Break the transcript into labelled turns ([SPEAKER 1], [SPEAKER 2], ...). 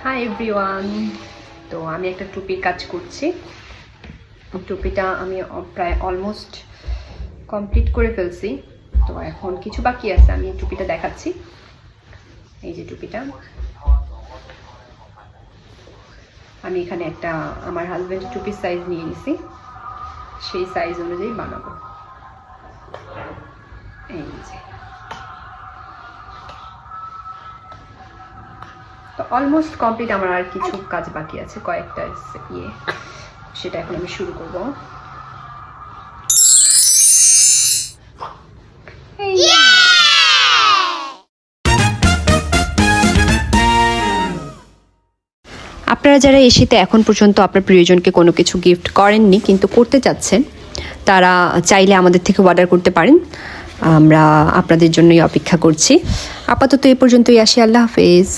[SPEAKER 1] Hi everyone. তো আমি একটা টুপির কাজ করছি। টুপিটা আমি প্রায় অলমোস্ট কমপ্লিট করে ফেলছি। তো এখন কিছু বাকি আছে, আমি টুপিটা দেখাচ্ছি। এই যে টুপিটা আমি এখানে একটা আমার হাজব্যান্ডের টুপির সাইজ নিয়ে নিছি, সেই সাইজ অনুযায়ী বানাবো। এই যে তো অলমোস্ট কমপ্লিট। আমার আর কিছু কাজ বাকি আছে, কয়েকটা সেটা এখন আমি শুরু করব। আপনারা যারা এসেতে এখন পর্যন্ত আপনার প্রিয়জনকে কোনো কিছু গিফট করেননি কিন্তু করতে চাচ্ছেন, তারা চাইলে আমাদের থেকে অর্ডার করতে পারেন। আমরা আপনাদের জন্যই অপেক্ষা করছি। আপাতত এ পর্যন্তই আসি। আল্লাহ হাফেজ।